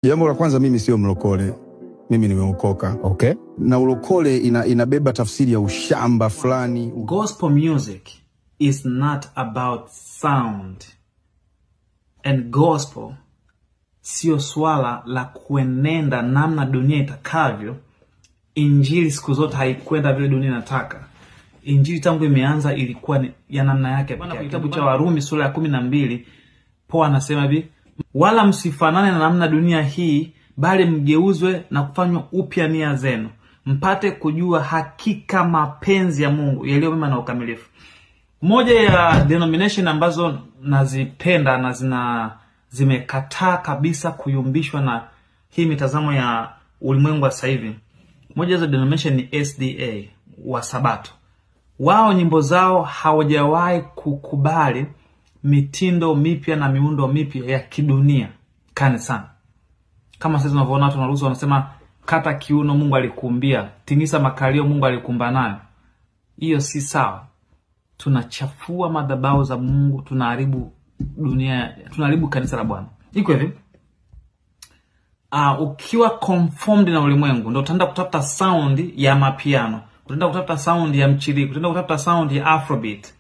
Jambo la kwanza, mimi sio mlokole. Mimi nimeokoka. Okay. Na ulokole inabeba tafsiri ya ushamba fulani. Gospel music is not about sound. And gospel sio swala la kuenenda namna dunia itakavyo. Injili siku zote haikwenda vile dunia inataka. Injili tangu imeanza ilikuwa ni ya namna yake. Kwa kitabu cha Warumi sura ya 12, Paulo anasema hivi: wala msifanane na namna dunia hii, bali mgeuzwe na kufanywa upya nia zenu, mpate kujua hakika mapenzi ya Mungu yaliyo mema na ukamilifu. Moja ya denomination ambazo nazipenda na zimekataa kabisa kuyumbishwa na hii mitazamo ya ulimwengu wa sasa hivi, moja ya denomination ni SDA wa Sabato. Wao nyimbo zao hawajawahi kukubali mitindo mipya na miundo mipya ya kidunia kanisani. Kama sasa tunavyoona watu wanaruhusu, wanasema kata kiuno Mungu alikuumbia, tingisa makalio Mungu alikumba nayo. Hiyo si sawa. Tunachafua madhabahu za Mungu, tunaharibu dunia, tunaharibu kanisa la Bwana. Iko hivi, ukiwa conformed na ulimwengu ndio utaenda kutafuta sound ya mapiano, utaenda kutafuta sound ya mchiriko, utaenda kutafuta sound ya afrobeat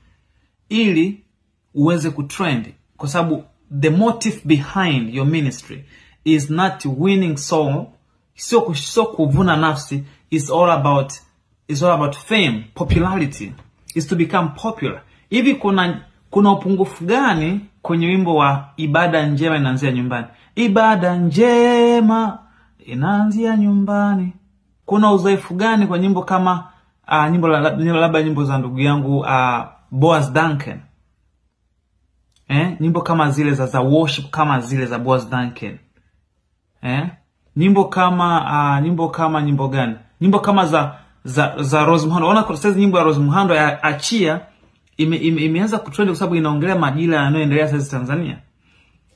ili uweze kutrend, kwa sababu the motive behind your ministry is not winning soul, sio kuvuna nafsi, is all about fame, popularity, is to become popular. Hivi kuna upungufu gani kwenye wimbo wa ibada njema inaanzia nyumbani? Ibada njema inaanzia nyumbani. Kuna udhaifu gani kwa nyimbo kama labda nyimbo za ndugu yangu Boaz Duncan? Nyimbo kama zile za worship kama zile za Boaz Duncan. Nyimbo gani? Nyimbo kama za Rose Muhando. Ona kwa sasa nyimbo ya Rose Muhando ya Achia imeanza kutrend kwa sababu inaongelea majira yanayoendelea sasa Tanzania.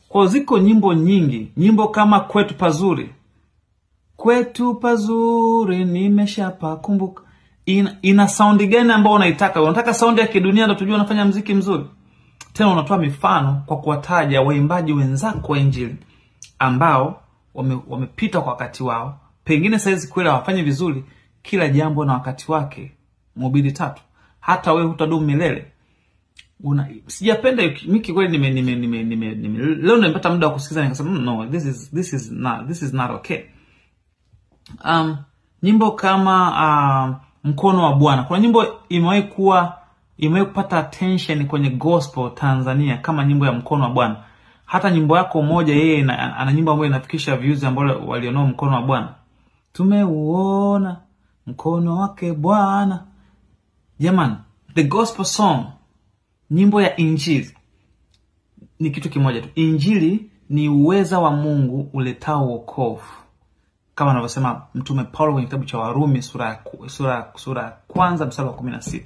Kwa ziko nyimbo nyingi, nyimbo kama Kwetu Pazuri. Kwetu pazuri nimeshapakumbuka. Ina sound gani ambayo unaitaka? Unataka sound ya kidunia ndio tujue unafanya muziki mzuri? Tena unatoa mifano kwa kuwataja waimbaji wenzako wa Injili ambao wamepita kwa wakati wao. Pengine saizi kweli hawafanye vizuri, kila jambo na wakati wake. Mhubiri 3. Hata wewe hutadumu milele. Sijapenda miki kweli leo nimepata muda wa kusikiza nikasema no, this is not okay. Nyimbo kama Mkono wa Bwana. Kuna nyimbo imewahi kupata attention kwenye gospel Tanzania kama nyimbo ya Mkono wa Bwana. Hata nyimbo yako moja yeye ana nyimbo ambayo inafikisha views ambao walionao Mkono wa Bwana. Tumeuona mkono wake Bwana. Jamani, the gospel song, nyimbo ya Injili ni kitu kimoja tu. Injili ni uweza wa Mungu uletao wokovu. Kama anavyosema Mtume Paulo kwenye kitabu cha Warumi sura ya kwanza mstari wa 16.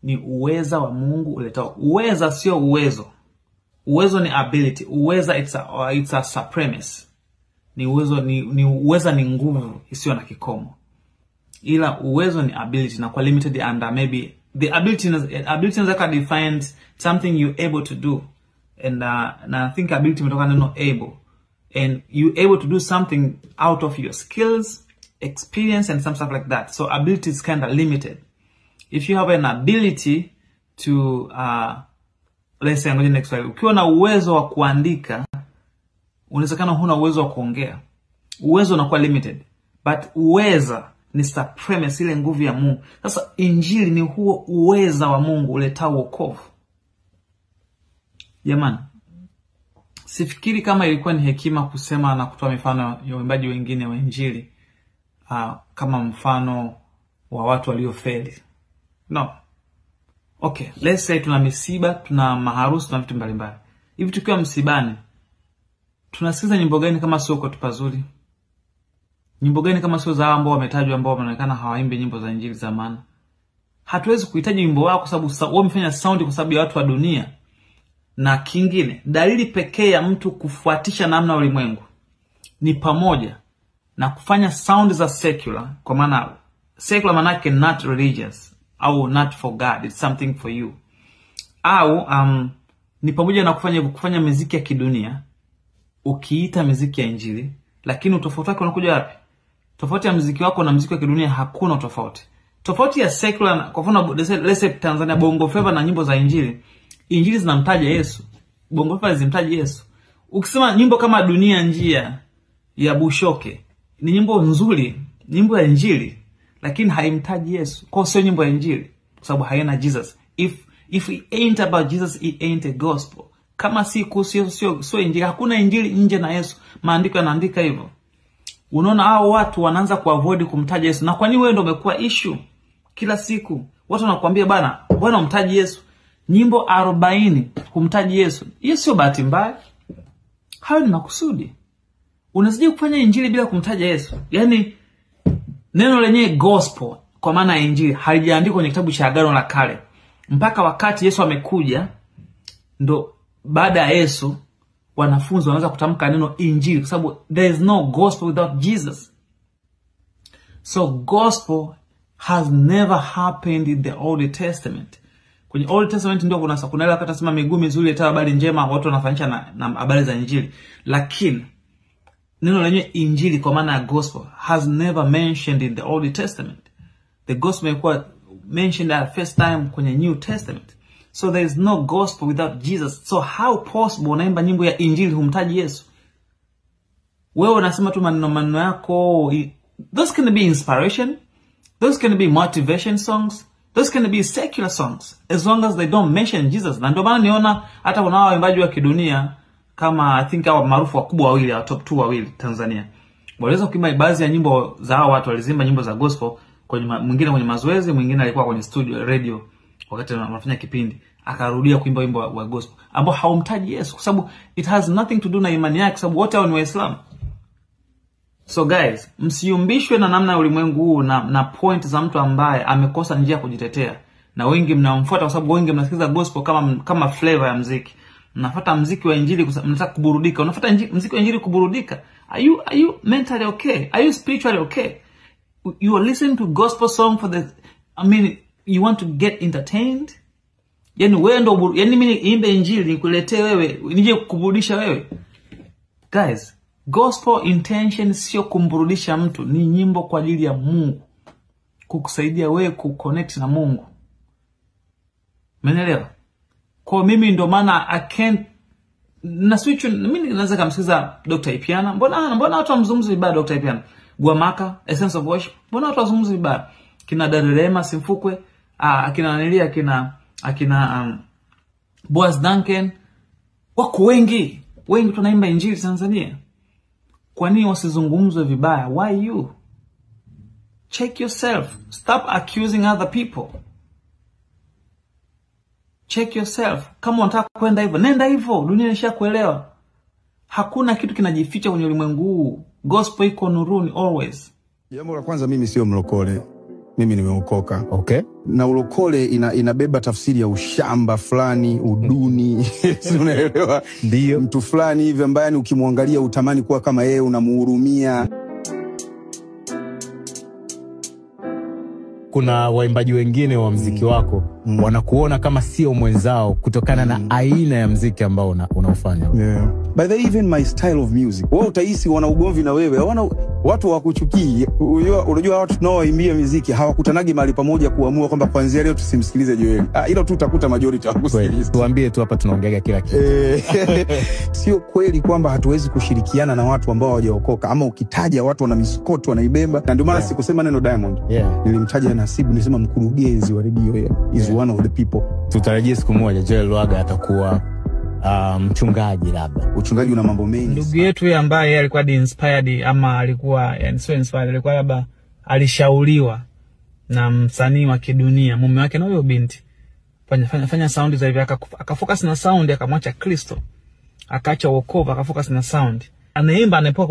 Ni uweza wa Mungu uletao. Uweza sio uwezo. Uwezo ni ability. Uweza it's a supremacy. Ni uweza ni nguvu isiyo na kikomo. Ila uwezo ni ability, na kwa limited under maybe the ability is like defined something you're able to do. And I think ability imetoka neno able. And you're able to do something out of your skills, experience, and some stuff like that. So ability is kind of limited. If you have an ability to let's say next slide, ukiwa na uwezo wa kuandika, unawezekana huna uwezo wa kuongea. Uwezo unakuwa limited, but uweza ni supremacy, ile nguvu ya Mungu. Sasa Injili ni huo uweza wa Mungu uletao wokovu. Jamani, sifikiri kama ilikuwa ni hekima kusema na kutoa mifano ya waimbaji wengine wa Injili kama mfano wa watu waliofeli. No. Okay, let's say tuna misiba, tuna maharusi, tuna vitu mbalimbali. Hivi tukiwa msibani, tunasikiza nyimbo gani kama sio Kwetu Pazuri? Nyimbo gani kama sio za ambao wametajwa, ambao wanaonekana hawaimbi nyimbo za Injili za maana? Hatuwezi kuhitaji wimbo wao kwa sababu wao wamefanya sound kwa sababu ya watu wa dunia. Na kingine, dalili pekee ya mtu kufuatisha namna ulimwengu ni pamoja na kufanya sound za secular, kwa maana secular manake not religious au not for God, it's something for you. Au ni pamoja na kufanya muziki ya kidunia ukiita muziki ya injili, lakini utofauti wake unakuja wapi? Tofauti ya muziki wako na muziki wa kidunia hakuna tofauti. Tofauti ya secular, kwa mfano let's say Tanzania, bongo flava na nyimbo za injili. Injili zinamtaja Yesu, bongo flava zinamtaja Yesu. Ukisema nyimbo kama Dunia Njia ya Bushoke ni nyimbo nzuri, nyimbo ya injili, lakini haimtaji Yesu. Kwa sio nyimbo ya injili, kwa sababu haina Jesus. If it ain't about Jesus, it ain't a gospel. Kama si sio injili, hakuna injili nje na Yesu. Maandiko yanaandika hivyo. Unaona hao watu wanaanza kuavoid kumtaja Yesu. Na kwa nini wewe ndio umekuwa issue? Kila siku watu wanakuambia bana, wewe unamtaji Yesu. Nyimbo 40 kumtaji Yesu. Hiyo sio bahati mbaya. Hayo ni makusudi. Unazidi kufanya injili bila kumtaja Yesu. Yaani neno lenyewe gospel kwa maana ya injili halijaandikwa kwenye kitabu cha Agano la Kale. Mpaka wakati Yesu amekuja, ndo baada ya Yesu wanafunzi wanaanza kutamka neno injili, kwa sababu there is no gospel without Jesus. So gospel has never happened in the Old Testament. Kwenye Old Testament ndio kuna ile wakati nasema miguu mizuri ileta habari njema, watu wanafanisha na habari za injili. Lakini neno lenyewe injili kwa maana ya gospel has never mentioned in the Old Testament. The gospel ilikuwa mentioned at first time kwenye New Testament. So there is no gospel without Jesus. So how possible unaimba nyimbo ya injili humtaji Yesu? Wewe unasema tu maneno yako. Those can be inspiration. Those can be motivation songs. Those can be secular songs, as long as they don't mention Jesus. Na ndio maana niona hata kuna waimbaji wa kidunia kama I think hao maarufu wakubwa wawili, wa top 2 wawili Tanzania, waliweza kuimba baadhi ya nyimbo za hao watu. Walizimba nyimbo za gospel, kwenye mwingine kwenye mazoezi, mwingine alikuwa kwenye studio radio wakati wanafanya kipindi, akarudia kuimba wimbo wa gospel ambao haumtaji Yesu, kwa sababu it has nothing to do na imani yake, sababu wote hao ni Waislamu. So guys, msiumbishwe na namna ulimwengu huu na point za mtu ambaye amekosa njia ya kujitetea. Na wengi mnamfuata kwa sababu wengi mnasikiza gospel kama flavor ya muziki. Mnafuata muziki wa injili mnataka kuburudika. Unafuata muziki wa injili kuburudika. Are you mentally okay? Are you spiritually okay? You are listening to gospel song you want to get entertained? Yani wewe ndo mimi niimbe injili nikuletee wewe, nije kukuburudisha wewe. Guys, gospel intention sio kumburudisha mtu, ni nyimbo kwa ajili ya Mungu, kukusaidia wewe kuconnect na Mungu. Umeelewa? Kwa mimi ndo maana I can't na switch. Mimi naweza kumsikiza Dr. Ipiana. Mbona watu wamzungumza vibaya Dr. Ipiana? Guamaka, Essence of Worship. Mbona watu wazungumza vibaya? Kina Darelema Simfukwe, akina Nelia, akina Boaz Duncan. Wako wengi tunaimba injili Tanzania. Kwa nini wasizungumzwe vibaya? Why you? Check yourself. Stop accusing other people. Check yourself. Kama unataka kwenda hivyo, nenda hivyo. Dunia inashakuelewa. Hakuna kitu kinajificha kwenye ulimwengu huu. Gospel iko nuruni always. Jambo la kwanza, mimi sio mlokole. Mimi nimeokoka. Okay. Na ulokole inabeba tafsiri ya ushamba fulani, uduni. Unaelewa? Ndio. Mtu fulani hivi ambaye ukimwangalia utamani kuwa kama yeye, unamuhurumia. Kuna waimbaji wengine wa muziki wako wanakuona kama sio mwenzao kutokana na aina ya muziki ambao unaofanya. Yeah. By the even my style of music. Wao utahisi wana ugomvi na wewe. Hawana watu wakuchukii. Unajua watu tunaoimbia muziki hawakutanagi mahali pamoja kuamua kwamba kuanzia leo tusimsikilize Joel. Hilo tu utakuta majority hawakusikiliza. Tuambie tu hapa tunaongelea kila kitu. Sio kweli kwamba hatuwezi kushirikiana na watu ambao hawajaokoka, ama ukitaja watu wana miskoti wanaibeba. Na ndio maana sikusema neno Diamond. Nilimtaja Nasibu, nilisema mkurugenzi wa radio is one of the people. Tutarajie siku moja Joel Lwaga atakuwa mchungaji labda. Uchungaji una mambo mengi. Ndugu yetu yeye ambaye alikuwa inspired, ama alikuwa so inspired, alikuwa labda alishauriwa na msanii wa kidunia, mume wake na huyo binti, fanya sound za hivi, akafocus na sound, akamwacha Kristo, akaacha wokovu, akafocus na sound. Anaimba, anaepoa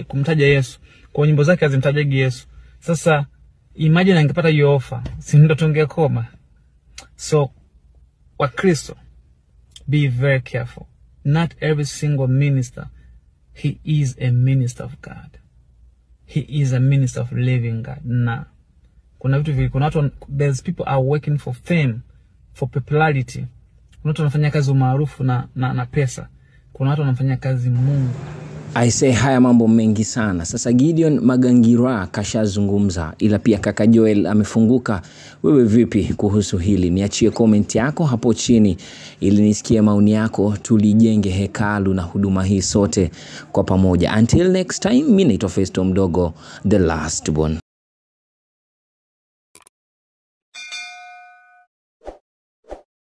kumtaja Yesu. Kwa nyimbo zake azimtajaji Yesu. Sasa imagine angepata hiyo offer, si ndo tungekoma. So wa Kristo, be very careful. Not every single minister, he is a minister of God. He is a minister of living God. Na kuna vitu vile, kuna watu, there's people are working for fame, for popularity. Kuna watu wanafanya kazi umaarufu na pesa. Kuna watu wanafanya kazi Mungu. I say haya mambo mengi sana. Sasa Gideon Magangira kashazungumza, ila pia kaka Joel amefunguka. Wewe vipi kuhusu hili? Niachie comment yako hapo chini ili nisikie maoni yako, tulijenge hekalu na huduma hii sote kwa pamoja. Until next time, mimi naitwa Festo Mdogo, the last one.